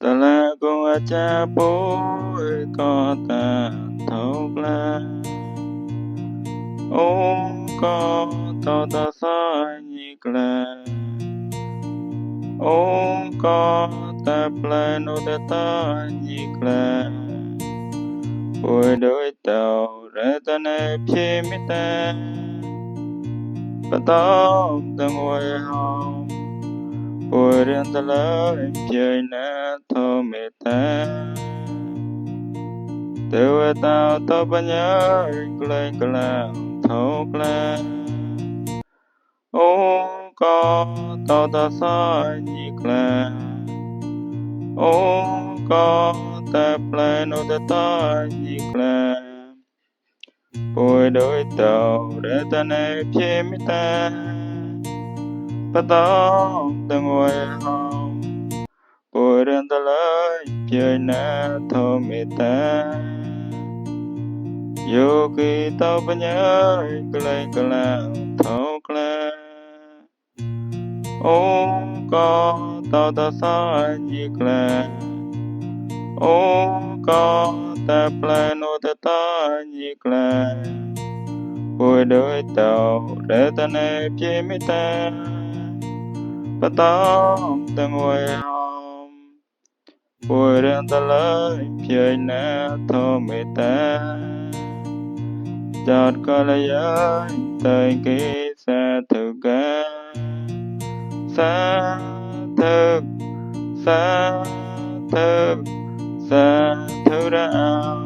Tala kung acha po kota thokla Om kota sa nikla Om kota plano de ta nikla Ôi đôi tàu ra ta ne phi mi ta Ba tao ta ngồi hồng Ôi riêng ta lời chơi na thô mi ta Từ tao tao ba nhớ Glay glay thô glay Ô có tao ta sa nhị glay Ô có ta play nô ta ta nhị glay Ôi đôi tàu ra ta ne phi mi ta Ba tao ta ngồi hồng Ôi riêng ta lời chơi na thô mi ta Yogi tao ba nhớ Glay glay thô glay Om có tao ta sa nhị glay Om có ta play nô ta ta nhị glay Ôi đôi tàu ra ta ne phi mi ta Ba tao ta ngồi hồng Ôi riêng ta lời chơi na thô mi ta Chợt có lời ơi tới khi xa thực ga Xa thực ra